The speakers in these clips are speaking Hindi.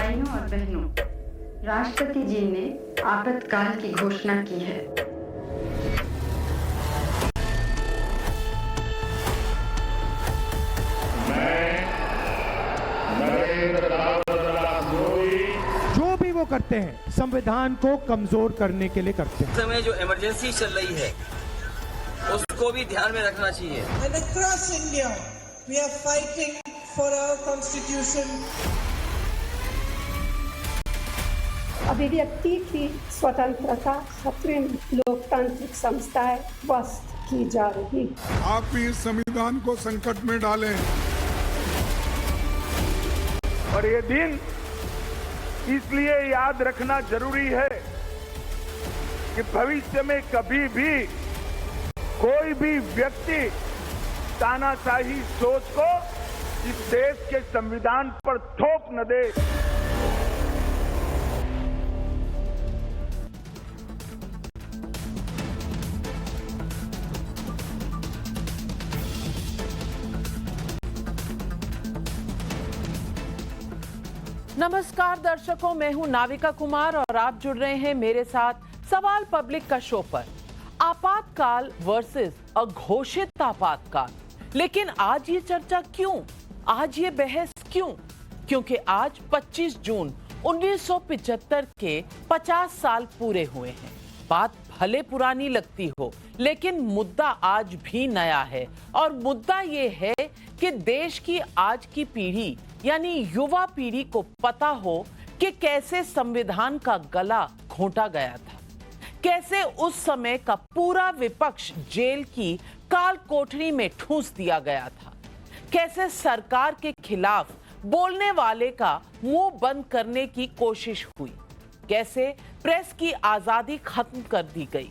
भाइयों और बहनों, राष्ट्रपति जी ने आपातकाल की घोषणा की है। जो भी वो करते हैं संविधान को कमजोर करने के लिए करते हैं। इस समय जो इमरजेंसी चल रही है उसको भी ध्यान में रखना चाहिए। And across India, we are fighting for our constitution. अभिव्यक्ति की स्वतंत्रता खतरे में, लोकतांत्रिक संस्थाएं ध्वस्त की जा रही। आप भी इस संविधान को संकट में डालें। और ये दिन इसलिए याद रखना जरूरी है कि भविष्य में कभी भी कोई भी व्यक्ति तानाशाही सोच को इस देश के संविधान पर थोप न दे। नमस्कार दर्शकों, मैं हूं नाविका कुमार और आप जुड़ रहे हैं मेरे साथ सवाल पब्लिक का शो पर। आपातकाल वर्सेस अघोषित आपातकाल, लेकिन आज ये चर्चा क्यों, आज ये बहस क्यों? क्योंकि आज 25 जून 1975 के 50 साल पूरे हुए हैं। बात भले पुरानी लगती हो, लेकिन मुद्दा आज भी नया है और मुद्दा ये है कि देश की आज की पीढ़ी यानी युवा पीढ़ी को पता हो कि कैसे संविधान का गला घोंटा गया था, कैसे उस समय का पूरा विपक्ष जेल की काल कोठरी में ठूंस दिया गया था, कैसे सरकार के खिलाफ बोलने वाले का मुंह बंद करने की कोशिश हुई, कैसे प्रेस की आजादी खत्म कर दी गई,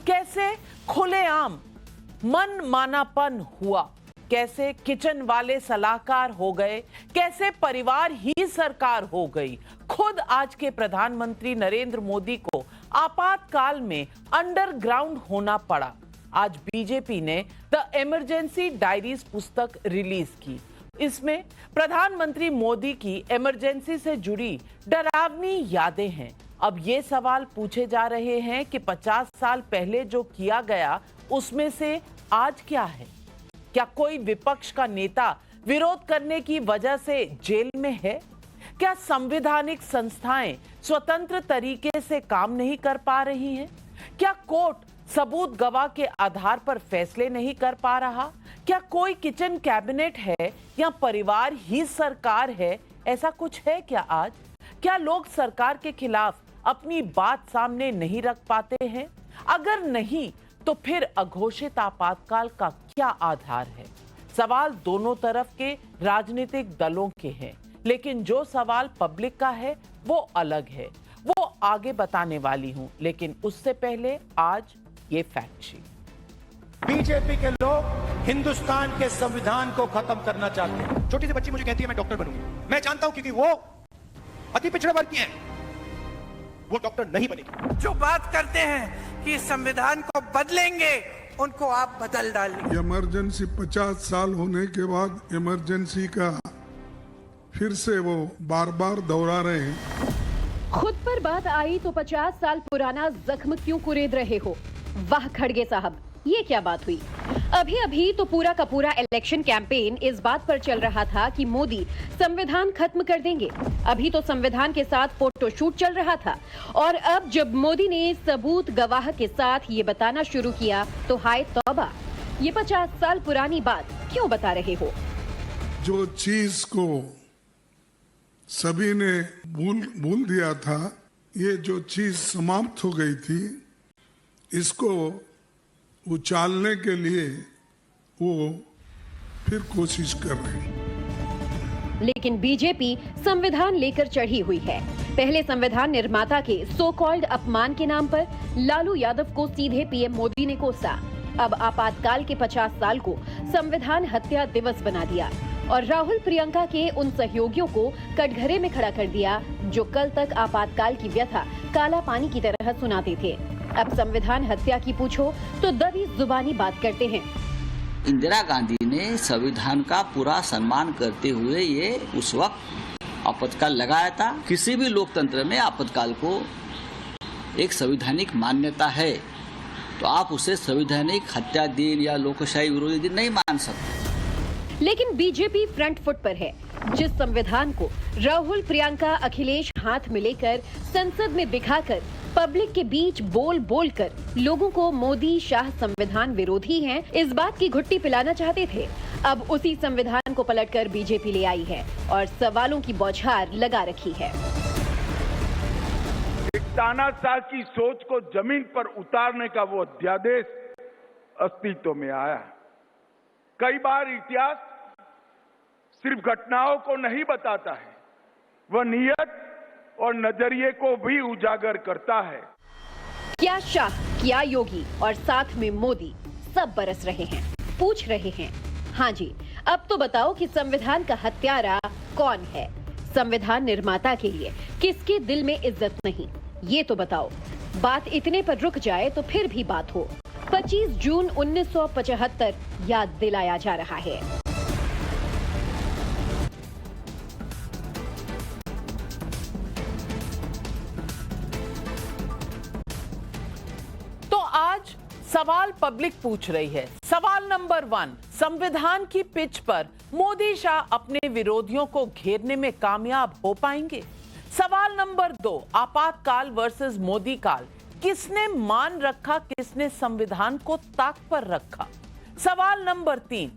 कैसे खुलेआम मनमानापन हुआ, कैसे किचन वाले सलाहकार हो गए, कैसे परिवार ही सरकार हो गई। खुद आज के प्रधानमंत्री नरेंद्र मोदी को आपातकाल में अंडरग्राउंड होना पड़ा। आज बीजेपी ने द इमरजेंसी डायरीज पुस्तक रिलीज की। इसमें प्रधानमंत्री मोदी की इमरजेंसी से जुड़ी डरावनी यादें हैं। अब ये सवाल पूछे जा रहे हैं कि 50 साल पहले जो किया गया उसमें से आज क्या है? क्या कोई विपक्ष का नेता विरोध करने की वजह से जेल में है? क्या संवैधानिक संस्थाएं स्वतंत्र तरीके से काम नहीं कर पा रही हैं? क्या कोर्ट सबूत गवाह के आधार पर फैसले नहीं कर पा रहा? क्या कोई किचन कैबिनेट है या परिवार ही सरकार है? ऐसा कुछ है क्या आज? क्या लोग सरकार के खिलाफ अपनी बात सामने नहीं रख पाते हैं? अगर नहीं तो फिर अघोषित आपातकाल का क्या आधार है? सवाल दोनों तरफ के राजनीतिक दलों के हैं, लेकिन जो सवाल पब्लिक का है वो अलग है। वो आगे बताने वाली हूं, लेकिन उससे पहले आज ये फैक्ट शीट। बीजेपी के लोग हिंदुस्तान के संविधान को खत्म करना चाहते हैं। छोटी सी बच्ची मुझे कहती है मैं डॉक्टर बनूंगी। मैं जानता हूं क्योंकि वो अति पिछड़े वर्ग की है, वो डॉक्टर नहीं बनेगी। जो बात करते हैं कि संविधान को बदलेंगे, उनको आप बदल डालें। इमरजेंसी 50 साल होने के बाद इमरजेंसी का फिर से वो बार बार दोहरा रहे हैं। खुद पर बात आई तो 50 साल पुराना जख्म क्यों कुरेद रहे हो? वाह खड़गे साहब, ये क्या बात हुई? अभी तो पूरा का पूरा इलेक्शन कैंपेन इस बात पर चल रहा था कि मोदी संविधान खत्म कर देंगे। अभी तो संविधान के साथ फोटोशूट चल रहा था और अब जब मोदी ने सबूत गवाह के साथ ये बताना शुरू किया तो हाय तौबा, ये 50 साल पुरानी बात क्यों बता रहे हो? जो चीज को सभी ने भूल दिया था, ये जो चीज समाप्त हो गई थी, इसको उछालने के लिए वो फिर कोशिश कर रहे हैं। लेकिन बीजेपी संविधान लेकर चढ़ी हुई है। पहले संविधान निर्माता के सो कॉल्ड अपमान के नाम पर लालू यादव को सीधे पीएम मोदी ने कोसा। अब आपातकाल के 50 साल को संविधान हत्या दिवस बना दिया और राहुल प्रियंका के उन सहयोगियों को कटघरे में खड़ा कर दिया जो कल तक आपातकाल की व्यथा काला पानी की तरह सुनाते थे। अब संविधान हत्या की पूछो तो दबी जुबानी बात करते हैं। इंदिरा गांधी ने संविधान का पूरा सम्मान करते हुए ये उस वक्त आपातकाल लगाया था। किसी भी लोकतंत्र में आपातकाल को एक संवैधानिक मान्यता है, तो आप उसे संवैधानिक हत्या दिन या लोकशाही विरोधी दिन नहीं मान सकते। लेकिन बीजेपी फ्रंट फुट पर है। जिस संविधान को राहुल, प्रियंका, अखिलेश हाथ में लेकर संसद में दिखाकर पब्लिक के बीच बोल बोल कर लोगों को मोदी शाह संविधान विरोधी हैं, इस बात की घुट्टी पिलाना चाहते थे, अब उसी संविधान को पलटकर बीजेपी ले आई है और सवालों की बौछार लगा रखी है। एक तानाशाह की सोच को जमीन पर उतारने का वो अध्यादेश अस्तित्व में आया। कई बार इतिहास सिर्फ घटनाओं को नहीं बताता है, वह नियत और नजरिए को भी उजागर करता है। क्या शाह, क्या योगी और साथ में मोदी सब बरस रहे हैं, पूछ रहे हैं। हाँ जी, अब तो बताओ कि संविधान का हत्यारा कौन है? संविधान निर्माता के लिए किसके दिल में इज्जत नहीं, ये तो बताओ। बात इतने पर रुक जाए तो फिर भी बात हो। 25 जून 1975 याद दिलाया जा रहा है। तो आज सवाल पब्लिक पूछ रही है। सवाल नंबर 1, संविधान की पिच पर मोदी शाह अपने विरोधियों को घेरने में कामयाब हो पाएंगे? सवाल नंबर 2, आपातकाल वर्सेस मोदी काल, किसने मान रखा, किसने संविधान को ताक पर रखा? सवाल नंबर 3,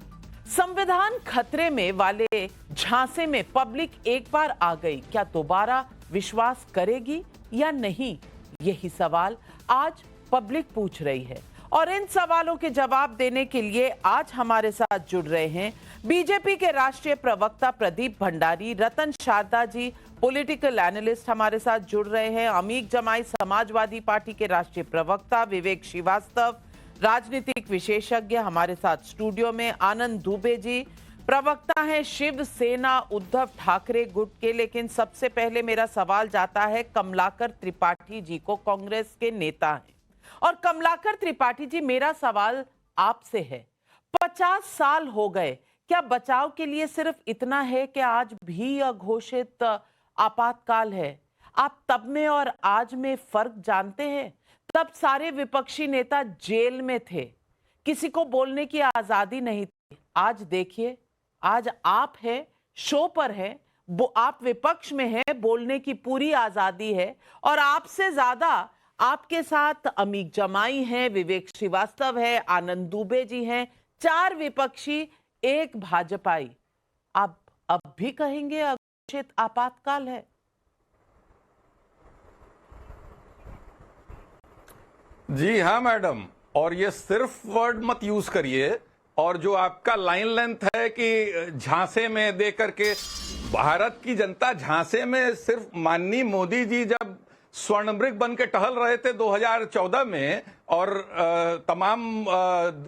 संविधान खतरे में वाले झांसे में पब्लिक एक बार आ गई, क्या दोबारा विश्वास करेगी या नहीं? यही सवाल आज पब्लिक पूछ रही है और इन सवालों के जवाब देने के लिए आज हमारे साथ जुड़ रहे हैं बीजेपी के राष्ट्रीय प्रवक्ता प्रदीप भंडारी, रतन शारदा जी पॉलिटिकल एनालिस्ट हमारे साथ जुड़ रहे हैं, अमीक जमाई समाजवादी पार्टी के राष्ट्रीय प्रवक्ता, विवेक श्रीवास्तव राजनीतिक विशेषज्ञ हमारे साथ स्टूडियो में, आनंद दुबे जी प्रवक्ता हैं शिवसेना उद्धव ठाकरे गुट के। लेकिन सबसे पहले मेरा सवाल जाता है कमलाकर त्रिपाठी जी को, कांग्रेस के नेता हैं। और कमलाकर त्रिपाठी जी, मेरा सवाल आपसे है, 50 साल हो गए, क्या बचाव के लिए सिर्फ इतना है कि आज भी अघोषित आपातकाल है? आप तब में और आज में फर्क जानते हैं? तब सारे विपक्षी नेता जेल में थे, किसी को बोलने की आजादी नहीं थी। आज देखिए, आज आप है, शो पर है, आप विपक्ष में हैं, बोलने की पूरी आजादी है और आपसे ज्यादा आपके साथ अमीक जमाई हैं, विवेक श्रीवास्तव है, आनंद दुबे जी हैं, 4 विपक्षी, 1 भाजपाई। अब भी कहेंगे अघोषित आपातकाल है? जी हाँ मैडम, और ये सिर्फ वर्ड मत यूज करिए, और जो आपका लाइन लेंथ है कि झांसे में दे करके, भारत की जनता झांसे में सिर्फ माननीय मोदी जी जब स्वर्णमृग बन के टहल रहे थे 2014 में और तमाम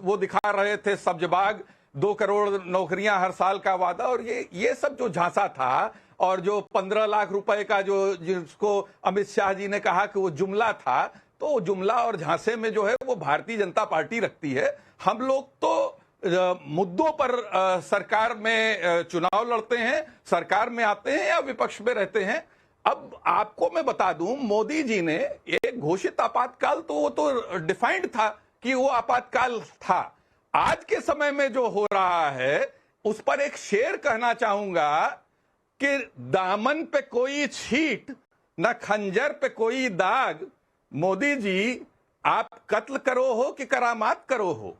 वो दिखा रहे थे सब्जबाग 2 करोड़ नौकरियां हर साल का वादा, और ये सब जो झांसा था और जो 15 लाख रुपए का जो जिसको अमित शाह जी ने कहा कि वो जुमला था, तो जुमला और झांसे में जो है वो भारतीय जनता पार्टी रखती है। हम लोग तो मुद्दों पर सरकार में चुनाव लड़ते हैं, सरकार में आते हैं या विपक्ष में रहते हैं। अब आपको मैं बता दूं, मोदी जी ने एक घोषित आपातकाल तो वो तो डिफाइंड था कि वो आपातकाल था। आज के समय में जो हो रहा है उस पर एक शेर कहना चाहूंगा कि दामन पे कोई छींट न खंजर पे कोई दाग, मोदी जी आप कत्ल करो हो कि करामात करो हो।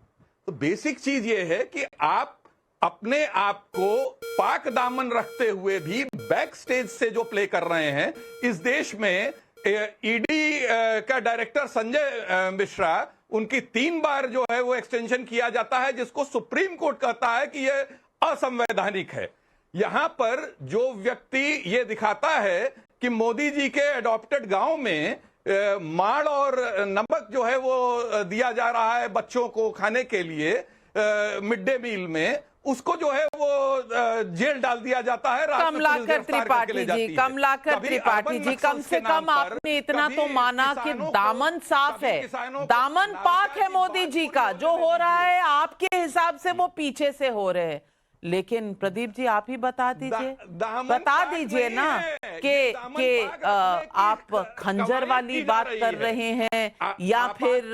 तो बेसिक चीज ये है कि आप अपने आप को पाक दामन रखते हुए भी बैक स्टेज से जो प्ले कर रहे हैं। इस देश में ईडी का डायरेक्टर संजय मिश्रा, उनकी 3 बार जो है वो एक्सटेंशन किया जाता है, जिसको सुप्रीम कोर्ट कहता है कि यह असंवैधानिक है। यहां पर जो व्यक्ति ये दिखाता है कि मोदी जी के अडॉप्टेड गांव में माड़ और नमक जो है वो दिया जा रहा है बच्चों को खाने के लिए मिड डे मील में, उसको जो है वो जेल डाल दिया जाता है। कमलाकर त्रिपाठी जी, कमलाकर त्रिपाठी जी, कम से कम आपने इतना तो माना कि दामन साफ है, दामन पाक है मोदी जी का। जो हो रहा है आपके हिसाब से वो पीछे से हो रहे हैं, लेकिन प्रदीप जी आप ही बता दीजिए, दामन बता पाठ दीजिए नहीं ना है, कि ये दामन पाठ है कि आप खंजर कवायद वाली की जा बात रही कर है। रहे हैं या फिर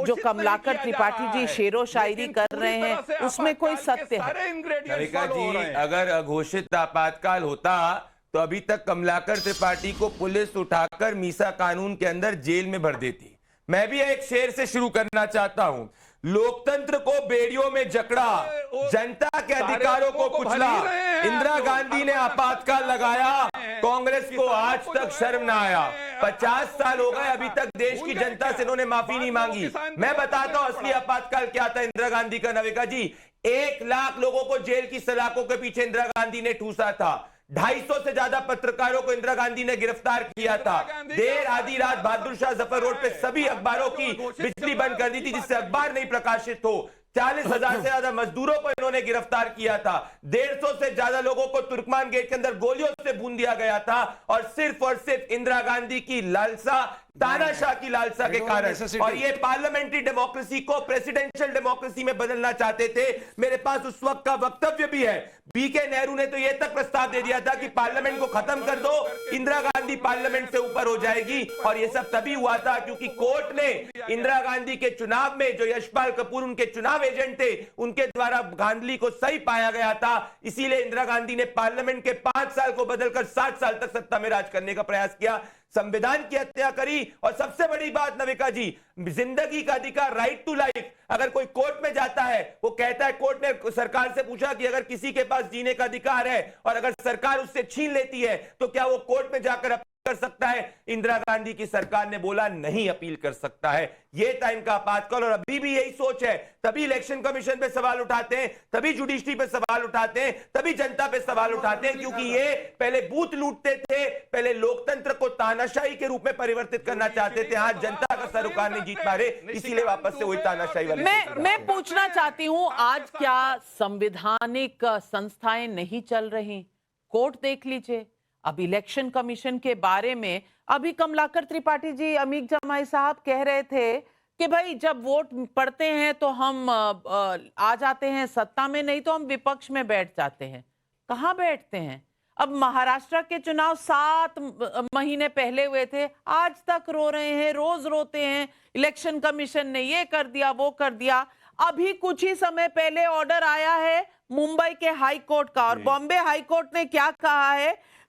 जो कमलाकर त्रिपाठी जी शेरो शायरी कर रहे हैं उसमें कोई सत्य है? नविका जी, अगर अघोषित आपातकाल होता तो अभी तक कमलाकर त्रिपाठी को पुलिस उठाकर मीसा कानून के अंदर जेल में भर देती। मैं भी एक शेर से शुरू करना चाहता हूं। लोकतंत्र को बेड़ियों में जकड़ा, जनता के अधिकारों को कुचला, इंदिरा गांधी ने आपातकाल लगाया, कांग्रेस को आज तक शर्म ना आया। 50 साल हो गए, अभी तक देश की जनता से इन्होंने माफी नहीं मांगी। मैं बताता हूं असली आपातकाल क्या था इंदिरा गांधी का, नविका जी। 1 लाख लोगों को जेल की सलाखों के पीछे इंदिरा गांधी ने ठूसा था। 250 से ज्यादा पत्रकारों को इंदिरा गांधी ने गिरफ्तार किया था। देर आधी रात बहादुर शाह जफर रोड पे सभी अखबारों की बिजली बंद कर दी थी जिससे अखबार नहीं प्रकाशित हो। 40,000 से ज्यादा मजदूरों को इन्होंने गिरफ्तार किया था। 150 से ज्यादा लोगों को तुर्कमान गेट के अंदर गोलियों से भून दिया गया था, और सिर्फ इंदिरा गांधी की लालसा, तानाशाह की लालसा के कारण। और ये पार्लियामेंट्री डेमोक्रेसी को प्रेसिडेंशियल डेमोक्रेसी में बदलना चाहते थे। मेरे पास उस वक्त का वक्तव्य भी है। बीके नेहरू ने तो यह तक प्रस्ताव दे दिया था कि पार्लियामेंट को खत्म कर दो, इंदिरा गांधी पार्लियामेंट से ऊपर हो जाएगी। और यह सब तभी हुआ था क्योंकि कोर्ट ने इंदिरा गांधी के चुनाव में, जो यशपाल कपूर उनके चुनाव एजेंट थे, उनके द्वारा धांधली को सही पाया गया था। इसीलिए इंदिरा गांधी ने पार्लियामेंट के 5 साल को बदलकर 60 साल तक सत्ता में राज करने का प्रयास किया, संविधान की हत्या करी। और सबसे बड़ी बात नविका जी, जिंदगी का अधिकार, राइट टू लाइफ। अगर कोई कोर्ट में जाता है, वो कहता है, कोर्ट ने सरकार से पूछा कि अगर किसी के पास जीने का अधिकार है और अगर सरकार उससे छीन लेती है तो क्या वो कोर्ट में जाकर कर सकता है? इंदिरा गांधी की सरकार ने बोला नहीं, अपील कर सकता है। यह था इनका आपातकाल, और अभी भी यही सोच है। तभी इलेक्शन कमीशन पे सवाल उठाते हैं, तभी जुडिशरी पे सवाल उठाते हैं, तभी जनता पे सवाल उठाते हैं, क्योंकि ये पहले बूथ लूटते थे, पहले लोकतंत्र को तानाशाही के रूप में परिवर्तित करना चाहते थे। आज जनता का सरोकार नहीं जीत पा रहे, इसीलिए वापस से वही तानाशाही वाली। मैं पूछना चाहती हूं, आज क्या संवैधानिक संस्थाएं नहीं चल रही? कोर्ट देख लीजिए। अब इलेक्शन कमीशन के बारे में अभी कमलाकर त्रिपाठी जी, अमीक जमाई साहब कह रहे थे कि भाई जब वोट पड़ते हैं तो हम आ जाते हैं सत्ता में, नहीं तो हम विपक्ष में बैठ जाते हैं। कहां बैठते हैं? अब महाराष्ट्र के चुनाव 7 महीने पहले हुए थे, आज तक रो रहे हैं, रोज रोते हैं, इलेक्शन कमीशन ने ये कर दिया, वो कर दिया। अभी कुछ ही समय पहले ऑर्डर आया है मुंबई के हाई कोर्ट का, और बॉम्बे हाई कोर्ट ने क्या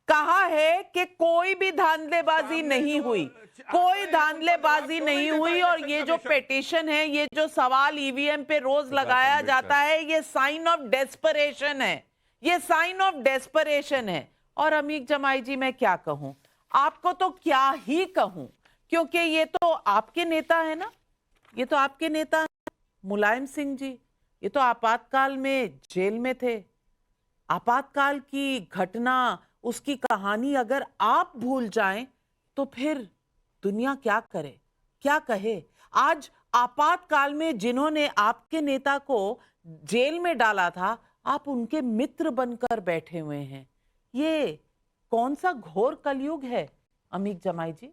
कहा है कि कोई भी धांधलेबाजी नहीं हुई, कोई धांधलेबाजी नहीं हुई। और ये जो पिटीशन है, ये जो सवाल ईवीएम पे रोज लगाया जाता है, ये साइन ऑफ डेस्परेशन है, ये साइन ऑफ डेस्परेशन है। और अमीक जमाई जी, मैं क्या कहूं आपको, तो क्या ही कहूं, क्योंकि ये तो आपके नेता है ना, ये तो आपके नेता है मुलायम सिंह जी। ये तो आपातकाल में जेल में थे। आपातकाल की घटना, उसकी कहानी अगर आप भूल जाएं तो फिर दुनिया क्या करे, क्या कहे? आज आपातकाल में जिन्होंने आपके नेता को जेल में डाला था, आप उनके मित्र बनकर बैठे हुए हैं। ये कौन सा घोर कलयुग है अमीक जमाई जी?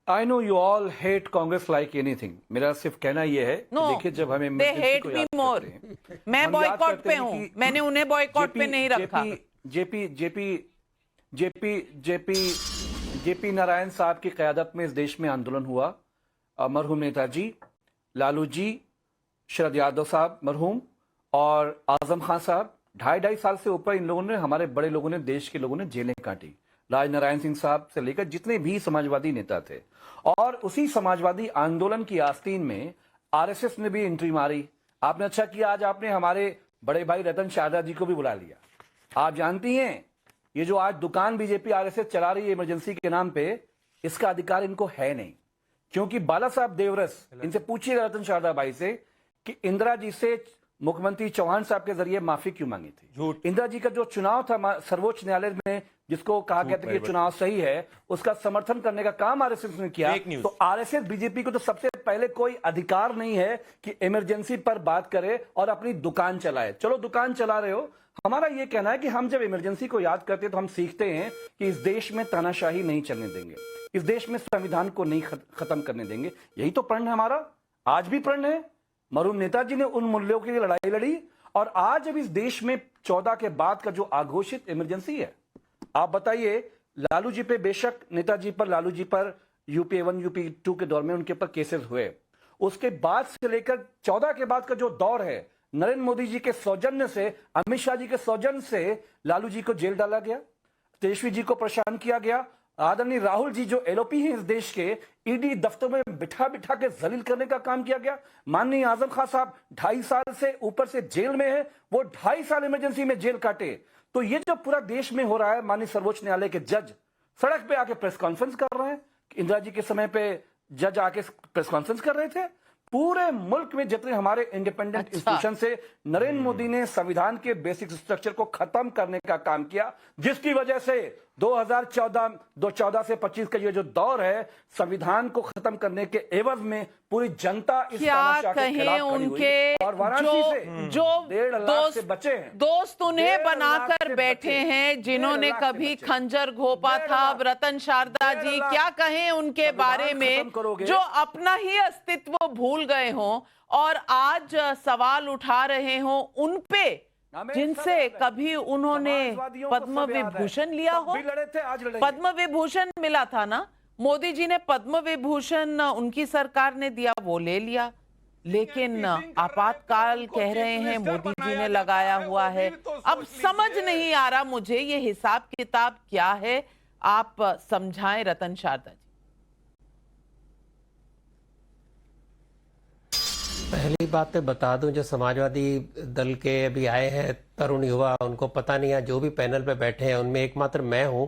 I know you all hate Congress like anything. मेरा सिर्फ कहना यह है कि देखिए, जब हमें they hate me more. मैं बॉयकॉट पे हूं, मैंने उन्हें बॉयकॉट पे नहीं रखा। जेपी नारायण साहब की क़यादत में इस देश में आंदोलन हुआ। मरहूम नेताजी, लालू जी, शरद यादव साहब मरहूम, और आजम खान साहब, 2.5 साल से ऊपर इन लोगों ने, हमारे बड़े लोगों ने, देश के लोगों ने जेलें काटी। राजनारायण सिंह साहब से लेकर जितने भी समाजवादी नेता थे। और उसी समाजवादी आंदोलन की आस्तीन में आरएसएस ने भी एंट्री मारी। आपने अच्छा किया, आज आपने हमारे बड़े भाई रतन शारदा जी को भी बुला लिया। आप जानती हैं, ये जो आज दुकान बीजेपी आरएसएस चला रही है इमरजेंसी के नाम पे, इसका अधिकार इनको है नहीं। क्योंकि बाला साहब देवरस, इनसे पूछिए रतन शारदा भाई से कि इंदिरा जी से मुख्यमंत्री चौहान साहब के जरिए माफी क्यों मांगी थी। इंदिरा जी का जो चुनाव था सर्वोच्च न्यायालय में, जिसको कहा गया था कि चुनाव सही है, उसका समर्थन करने का काम आरएसएस ने किया। तो आरएसएस बीजेपी को तो सबसे पहले कोई अधिकार नहीं है कि इमरजेंसी पर बात करे और अपनी दुकान चलाए। चलो दुकान चला रहे हो, हमारा यह कहना है कि हम जब इमरजेंसी को याद करते हैं तो हम सीखते हैं कि इस देश में तानाशाही नहीं चलने देंगे, इस देश में संविधान को नहीं खत्म करने देंगे। यही तो प्रण है हमारा, आज भी प्रण है। मरहूम नेताजी ने उन मूल्यों के लिए लड़ाई लड़ी, और आज जब इस देश में 14 के बाद का जो आघोषित इमरजेंसी है, आप बताइए, लालू जी पे बेशक नेताजी पर, लालू जी पर यूपी 1 यूपी 2 के दौर में उनके ऊपर केसेस हुए, उसके बाद से लेकर 14 के बाद का जो दौर है, नरेंद्र मोदी जी के सौजन्य से, अमित शाह जी के सौजन्य से लालू जी को जेल डाला गया, तेजस्वी जी को परेशान किया गया, आदरणीय राहुल जी जो एलओपी हैं इस देश के, ईडी दफ्तर में बिठा बिठा के जलील करने का काम किया गया। माननीय आजम खान साहब 2.5 साल से ऊपर से जेल में है, वो 2.5 साल इमरजेंसी में जेल काटे। तो ये जो पूरा देश में हो रहा है, माननीय सर्वोच्च न्यायालय के जज सड़क पे आके प्रेस कॉन्फ्रेंस कर रहे हैं, इंदिरा जी के समय पे जज आके प्रेस कॉन्फ्रेंस कर रहे थे। पूरे मुल्क में जितने हमारे इंडिपेंडेंट इंस्टीट्यूशन से नरेंद्र मोदी ने संविधान के बेसिक स्ट्रक्चर को खत्म करने का काम किया, जिसकी वजह से 2014 से 25 का ये जो दौर है, संविधान को खत्म करने के एवज में पूरी जनता इस तानाशाह के खिलाफ खड़ी हुई। और वाराणसी से जो 1.5 लाख से बचे हैं, दोस्त उन्हें बनाकर बैठे हैं जिन्होंने कभी खंजर घोंपा था। रतन शारदा जी, क्या कहें उनके बारे में, जो अपना ही अस्तित्व भूल गए हों और आज सवाल उठा रहे हों उन पे जिनसे कभी उन्होंने पद्म विभूषण लिया हो। पद्म विभूषण मिला था ना, मोदी जी ने पद्म विभूषण उनकी सरकार ने दिया, वो ले लिया, लेकिन आपातकाल कह रहे हैं मोदी जी ने लगाया हुआ है। अब समझ नहीं आ रहा मुझे ये हिसाब किताब क्या है, आप समझाएं रतन शारदा जी। पहली बात तो बता दूं, जो समाजवादी दल के अभी आए हैं तरुण युवा, उनको पता नहीं है, जो भी पैनल पे बैठे हैं उनमें एकमात्र मैं हूं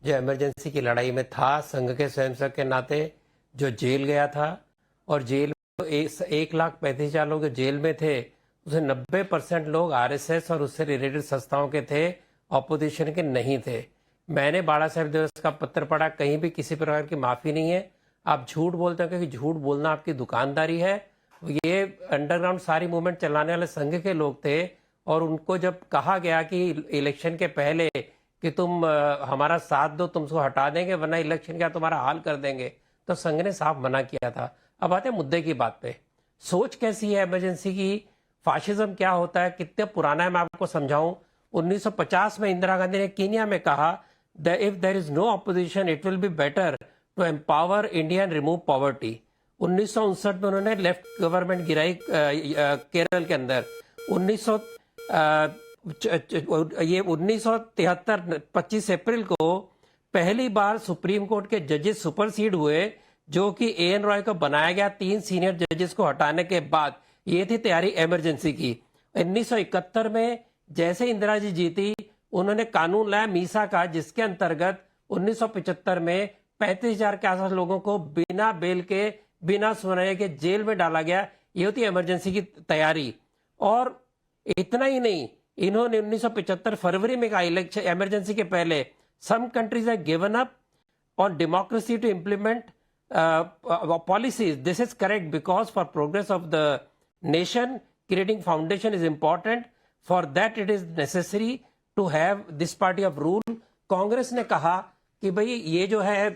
जो इमरजेंसी की लड़ाई में था, संघ के स्वयंसेवक के नाते, जो जेल गया था। और जेल 1,35,000 लोग जेल में थे, उसे 90% लोग आरएसएस और उससे रिलेटेड संस्थाओं के थे, ऑपोजिशन के नहीं थे। मैंने बाला साहेब दिवस का पत्र पढ़ा, कहीं भी किसी प्रकार की माफी नहीं है। आप झूठ बोलते हो क्योंकि झूठ बोलना आपकी दुकानदारी है। ये अंडरग्राउंड सारी मूवमेंट चलाने वाले संघ के लोग थे, और उनको जब कहा गया कि इलेक्शन के पहले कि तुम हमारा साथ दो, तुमको हटा देंगे वरना इलेक्शन का तुम्हारा हाल कर देंगे, तो संघ ने साफ मना किया था। अब आते हैं मुद्दे की बात पे, सोच कैसी है इमरजेंसी की, फाशिज्म क्या होता है, कितने पुराना है मैं आपको समझाऊं। 1950 में इंदिरा गांधी ने कीनिया में कहा, if there is no opposition it will be better to empower India and remove poverty. 1959 में उन्होंने लेफ्ट गवर्नमेंट गिराई केरल के अंदर। 1973 25 अप्रैल को पहली बार सुप्रीम कोर्ट के जजेस सुपरसीड हुए, जो कि एएन रॉय को बनाया गया 3 सीनियर जजेस को हटाने के बाद। ये थी तैयारी इमरजेंसी की। 1971 में जैसे इंदिरा जी जीती, उन्होंने कानून लाया मीसा का, जिसके अंतर्गत 1975 में 35,000 के आसपास लोगों को बिना बेल के, बिना सुनाए के जेल में डाला गया। ये होती इमरजेंसी की तैयारी। और इतना ही नहीं, इन्होंने 1975 फरवरी में कहा इलेक्शन इमरजेंसी के पहले, some countries have given up on democracy to implement policies, this is correct because for progress of the nation creating foundation is important, for that it is necessary to have this party of rule. Congress ने कहा कि भाई ये जो है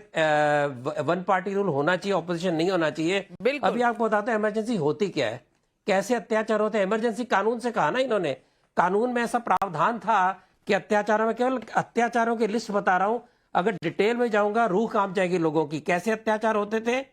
वन पार्टी रूल होना चाहिए, ऑपोजिशन नहीं होना चाहिए। अभी आपको बताते हैं इमरजेंसी होती क्या है, कैसे अत्याचार होते हैं। इमरजेंसी कानून से कहा ना इन्होंने, कानून में ऐसा प्रावधान था कि अत्याचारों में, केवल अत्याचारों की लिस्ट बता रहा हूं, अगर डिटेल में जाऊंगा रूह कांप जाएगी लोगों की। कैसे अत्याचार होते थे,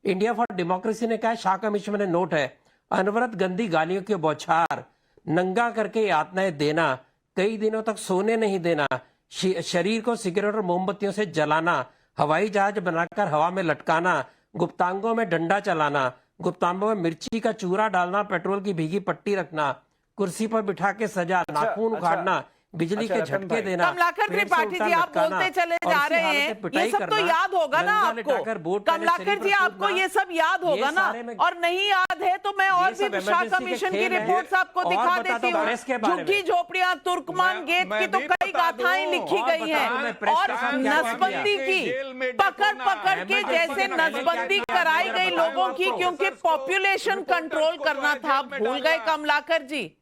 इंडिया फॉर डेमोक्रेसी ने कहा, शाह कमीशन में नोट है, अनवरत गंदी गालियों के बौछार, नंगा करके यातनाएं देना, कई दिनों तक सोने नहीं देना, शरीर को सिगरेट और मोमबत्तियों से जलाना, हवाई जहाज बनाकर हवा में लटकाना, गुप्तांगों में डंडा चलाना, गुप्तांगों में मिर्ची का चूरा डालना, पेट्रोल की भीगी पट्टी रखना, कुर्सी पर बिठा के सजा, नाखून उखाड़ना, बिजली के झटके देना। कमलाकर त्रिपाठी जी, आप बोलते चले जा रहे हैं, ये सब तो याद होगा ना आपको। कमलाकर जी, आपको ये सब याद होगा ना, और नहीं याद है तो मैं और भी शाह कमीशन की रिपोर्ट्स आपको दिखा देती हूँ। झुग्गी झोपड़ियां, तुर्कमान गेट की तो कई गाथाएं लिखी गई हैं, और नसबंदी की पकड़ पकड़ के जैसे नसबंदी कराई गई लोगों की, क्योंकि पॉपुलेशन कंट्रोल करना था। भूल गए कमलाकर जी,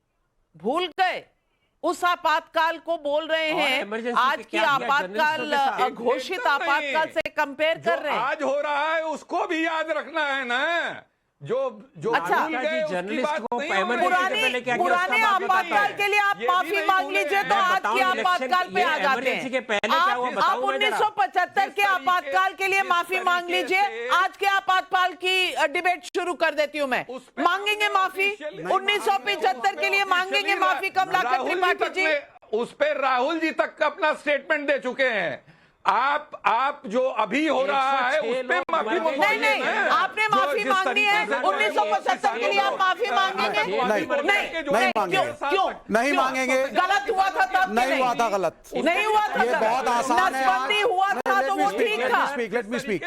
भूल गए उस आपातकाल को बोल रहे हैं, आज की आपातकाल घोषित आपातकाल से कंपेयर कर रहे हैं। आज हो रहा है उसको भी याद रखना है ना। जो अच्छा, भूल गए उसकी बात नहीं हो रही है। पुराने आपातकाल के लिए आप माफी मांग लीजिए तो आज के आपातकाल पे आ जाते हैं। आप 1975 के आपातकाल के लिए माफी मांग लीजिए, आज के आपातकाल की डिबेट शुरू कर देती हूँ मैं। मांगेंगे माफी 1975 के लिए, मांगेंगे माफी कमलाकर त्रिपाठी जी? उस पर राहुल जी तक अपना स्टेटमेंट दे चुके हैं। आप जो अभी हो रहा है उस पे माफी नहीं, आपने माफी मांगनी है 1975 के लिए, आप माफी मांगेंगे? नहीं मांगेंगे। क्यों नहीं मांगेंगे। गलत हुआ था तब? नहीं हुआ था गलत, नहीं हुआ था। ये बहुत आसान है। नसबंदी हुआ था तो वो ठीक था। Let me speak.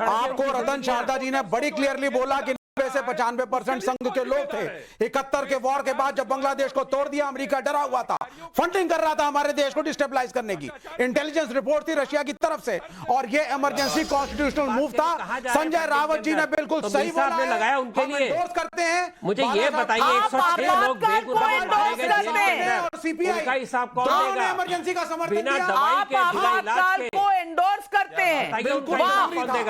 आपको रतन शारदा जी ने बड़ी क्लियरली बोला कि 95% संघ के लोग थे। 71 के वॉर के बाद जब बांग्लादेश को तोड़ दिया, अमेरिका डरा हुआ था, फंडिंग कर रहा था हमारे देश को डिस्टेबलाइज करने की। इंटेलिजेंस रिपोर्ट थी रशिया की तरफ से, और ये इमरजेंसी कॉन्स्टिट्यूशनल मूव था। संजय रावत जी ने बिल्कुल सही बोला है, लगाया उनके लिए। एंडोर्स करते हैं। मुझे ये बताइए 106 लोग बेगुनाह और सीपीआई का हिसाब कौन देगा? इमरजेंसी का समर्थन बिना किया। दवाई के, बिना इलाज के को एंडोर्स करते हैं,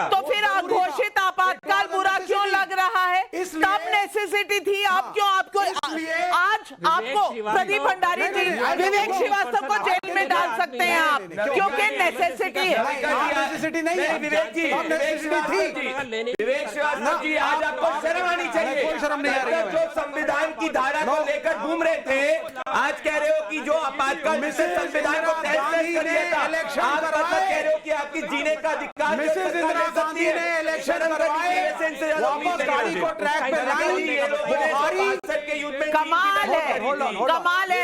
तो फिर घोषित आपातकाल बुरा क्यों लग रहा है? तब नेसेसिटी थी, आप क्यों? आपको आज आपको प्रदीप भंडारी जी, विवेक श्रीवास्तव को जेल में डाल सकते हैं आप, क्योंकि नेसेसिटी है। नेसेसिटी नहीं है विवेक जी, नेसेसिटी थी। विवेक श्रीवास्तव जी, आज आपको शर्म आनी चाहिए। कोई शर्म नहीं आ रही है। जो संविधान की धारा को लेकर घूम रहे थे, आज कह रहे हो कि जो आपातकाल में संविधान को तहस-नहस कर दिया था, आप मतलब कह रहे हो कि आपकी जीने का अधिकार मिसेस इंदिरा गांधी ने इलेक्शन करवाए, वापस गाड़ी को ट्रैक पे लाई, कमाल है, कमाल है।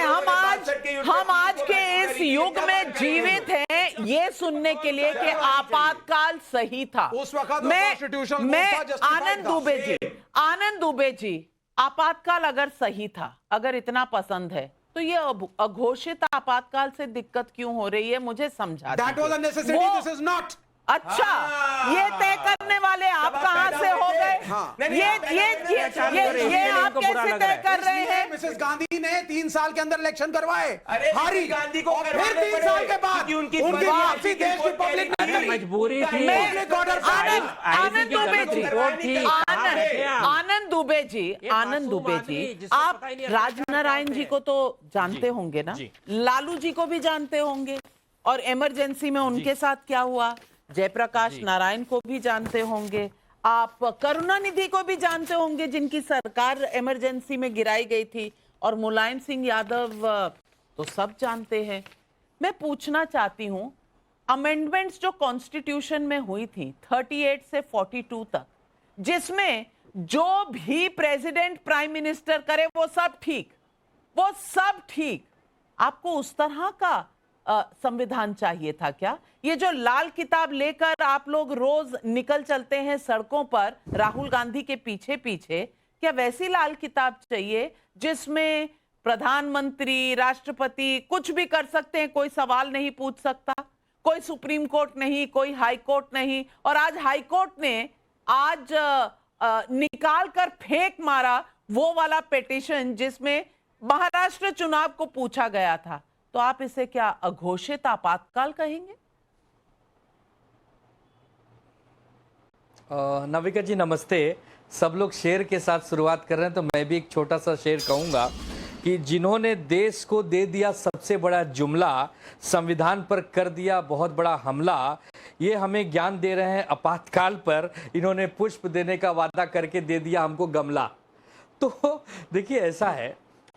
हम आज के इस युग में जीवित हैं ये सुनने के लिए कि आपातकाल सही था। उस वक्त मैं आनंद दुबे जी, आपातकाल अगर सही था, अगर इतना पसंद है, तो ये अघोषित आपातकाल से दिक्कत क्यों हो रही है, मुझे समझा दीजिए। अच्छा, ये तय करने वाले आप कहां से हो गए? ये आप कैसे तय कर रहे हैं? मिसेस गांधी ने 3 साल के अंदर इलेक्शन करवाए, हारी, गांधी को फिर 3 साल के बाद उनकी वापसी देश की पब्लिक ने मजबूरी थी। आनंद दुबे जी, आप राजनारायण जी को तो जानते होंगे ना, लालू जी को भी जानते होंगे, और इमरजेंसी में उनके साथ क्या हुआ, जयप्रकाश नारायण को भी जानते होंगे, आप करुणानिधि को भी जानते होंगे जिनकी सरकार इमरजेंसी में गिराई गई थी, और मुलायम सिंह यादव तो सब जानते हैं। मैं पूछना चाहती हूं, अमेंडमेंट्स जो कॉन्स्टिट्यूशन में हुई थी 38 से 42 तक, जिसमें जो भी प्रेसिडेंट प्राइम मिनिस्टर करे वो सब ठीक, आपको उस तरह का संविधान चाहिए था क्या? ये जो लाल किताब लेकर आप लोग रोज निकल चलते हैं सड़कों पर राहुल गांधी के पीछे पीछे, क्या वैसी लाल किताब चाहिए जिसमें प्रधानमंत्री, राष्ट्रपति कुछ भी कर सकते हैं, कोई सवाल नहीं पूछ सकता, कोई सुप्रीम कोर्ट नहीं, कोई हाई कोर्ट नहीं? और आज हाई कोर्ट ने आज निकाल कर फेंक मारा वो वाला पिटीशन जिसमें महाराष्ट्र चुनाव को पूछा गया था। तो आप इसे क्या अघोषित आपातकाल कहेंगे? नाविका जी नमस्ते। सब लोग शेर के साथ शुरुआत कर रहे हैं, तो मैं भी एक छोटा सा शेर कहूंगा कि जिन्होंने देश को दे दिया सबसे बड़ा जुमला, संविधान पर कर दिया बहुत बड़ा हमला, ये हमें ज्ञान दे रहे हैं आपातकाल पर, इन्होंने पुष्प देने का वादा करके दे दिया हमको गमला। तो देखिए ऐसा है,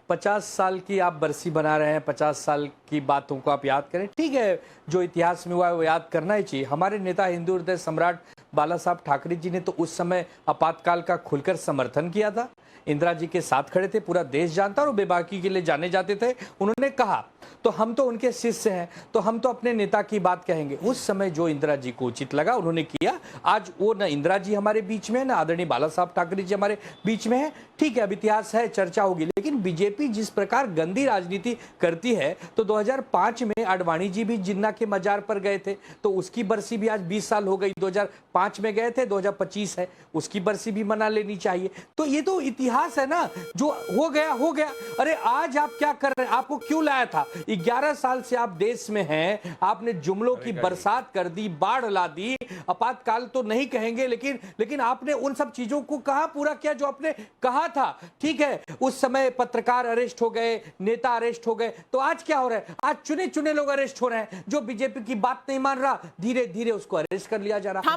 50 साल की आप बरसी बना रहे हैं, 50 साल की बातों को आप याद करें, ठीक है, जो इतिहास में हुआ है वो याद करना ही चाहिए। हमारे नेता हिंदू हृदय सम्राट बाला साहब ठाकरे जी ने तो उस समय आपातकाल का खुलकर समर्थन किया था, इंदिरा जी के साथ खड़े थे, पूरा देश जानता, और बेबाकी के लिए जाने जाते थे। उन्होंने कहा तो हम तो उनके शिष्य हैं, तो हम तो अपने नेता की बात कहेंगे। उस समय जो इंदिरा जी को उचित लगा उन्होंने किया। आज वो न इंदिरा जी हमारे बीच में, न आदरणीय बाला साहब ठाकरे जी हमारे बीच में है, ठीक है, अब इतिहास है, चर्चा होगी। लेकिन बीजेपी जिस प्रकार गंदी राजनीति करती है, तो 2005 में आडवाणी जी भी जिन्ना के मजार पर गए थे, तो उसकी बरसी भी आज 20 साल हो गई। 2005 में गए थे, 2025 है, उसकी बरसी भी मना लेनी चाहिए। तो ये तो इतिहास है ना, जो हो गया हो गया। अरे आज आप क्या कर रहे हैं, आपको क्यों लाया था? 11 साल से आप देश में हैं, आपने जुमलों की बरसात कर दी, बाढ़ ला दी, आपातकाल तो नहीं कहेंगे, लेकिन आपने उन सब चीजों को कहा पूरा किया जो आपने कहा था। ठीक है, उस समय पत्रकार अरेस्ट हो गए, नेता अरेस्ट हो गए, तो आज क्या हो रहा है? आज चुने चुने लोग अरेस्ट हो रहे हैं। जो बीजेपी की बात नहीं मान रहा, धीरे धीरे उसको अरेस्ट कर लिया जा रहा है।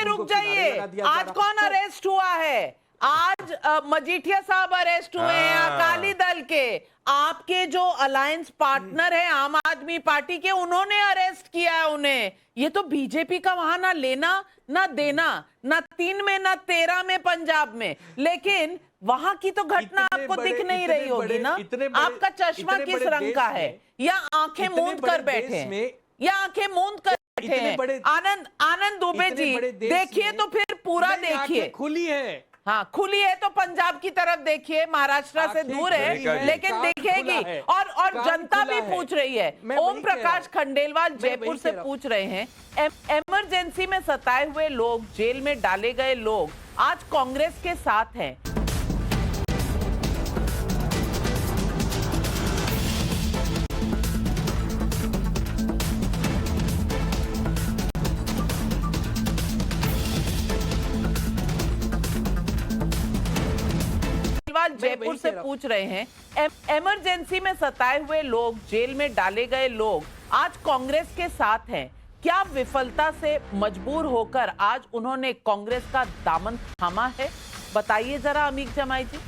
रुक जाइए, आज कौन अरेस्ट हुआ है? आज मजीठिया साहब अरेस्ट हुए हैं अकाली दल के। आपके जो अलायंस पार्टनर है आम आदमी पार्टी के, उन्होंने अरेस्ट किया है उन्हें। ये तो बीजेपी का वहां ना लेना ना देना, ना 3 में ना 13 में पंजाब में। लेकिन वहां की तो घटना आपको दिख नहीं रही होगी ना। आपका चश्मा किस रंग का है? या आंखें मूंद कर बैठे हैं, या आंखें मूंद कर बैठे हैं? आनंद दुबे जी, देखिए तो फिर पूरा देखिए। खुली है, हाँ खुली है तो पंजाब की तरफ देखिए, महाराष्ट्र से दूर है लेकिन दिखेगी। और जनता भी पूछ रही है। ओम प्रकाश खंडेलवाल जयपुर से पूछ रहे हैं, इमरजेंसी में सताए हुए लोग, जेल में डाले गए लोग आज कांग्रेस के साथ हैं। जयपुर से पूछ रहे हैं, इमरजेंसी में सताए हुए लोग, जेल में डाले गए लोग आज कांग्रेस के साथ हैं। क्या विफलता से मजबूर होकर आज उन्होंने कांग्रेस का दामन थामा है? बताइए जरा अमीक जमाई जी।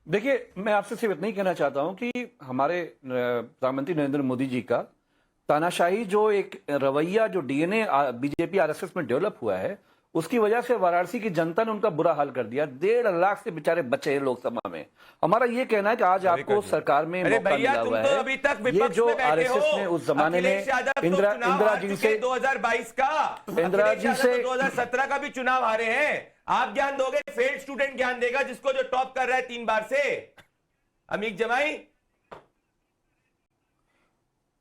देखिए, मैं आपसे सिर्फ इतना ही कहना चाहता हूं कि हमारे प्रधानमंत्री नरेंद्र मोदी जी का तानाशाही जो एक रवैया, जो डीएनए बीजेपी आरएसएस में डेवलप हुआ है, उसकी वजह से वाराणसी की जनता ने उनका बुरा हाल कर दिया। 1.5 लाख से बेचारे बचे हैं लोकसभा में। हमारा ये कहना है कि आज आपको सरकार में मौका मिला हुआ है। अभी तक ये जो आरएसएस ने उस जमाने में इंदिरा जी से 2022 का, इंदिरा जी से 2017 का भी चुनाव हारे हैं। आप ज्ञान दोगे? फेल्ड स्टूडेंट ज्ञान देगा, जिसको जो टॉप कर रहा है 3 बार से। अमीक जमाई,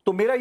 तो मेरा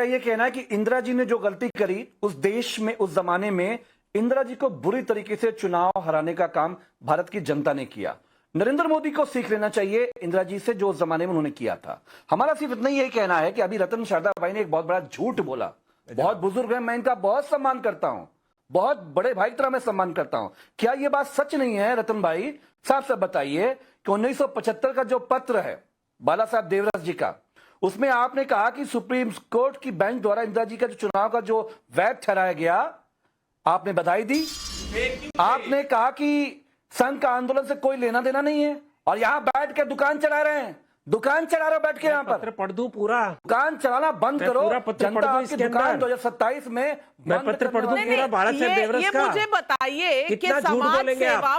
ये कहना है कि इंदिरा जी ने जो गलती करी उस देश में, उस जमाने में इंदिरा जी को बुरी तरीके से चुनाव हराने का काम भारत की जनता ने किया। नरेंद्र मोदी को सीख लेना चाहिए इंदिरा जी से, जो उस जमाने में उन्होंने किया था। हमारा सिर्फ इतना ही यही कहना है कि अभी रतन शारदा भाई ने एक बहुत बड़ा झूठ बोला। बहुत बुजुर्ग है, मैं इनका बहुत सम्मान करता हूं, बहुत बड़े भाई की तरह मैं सम्मान करता हूं। क्या यह बात सच नहीं है रतन भाई? साफ साफ बताइए कि 1975 का जो पत्र है बाला साहब देवरस जी का, उसमें आपने कहा कि सुप्रीम कोर्ट की बेंच द्वारा इंदिरा जी का जो चुनाव का जो वैध ठहराया गया, आपने बधाई दी। आपने कहा कि संघ का आंदोलन से कोई लेना देना नहीं है, और यहां बैठ के दुकान चला रहे हैं। दुकान चला रहे हो बैठ के, यहाँ पर पढ़ दूं पूरा? दुकान चलाना बंद करो। जनता आपकी दुकान 2027 में मैं पत्र पढ़ दूं पूरा भारत से देवरस का? मुझे बताइए कि समाज सेवा,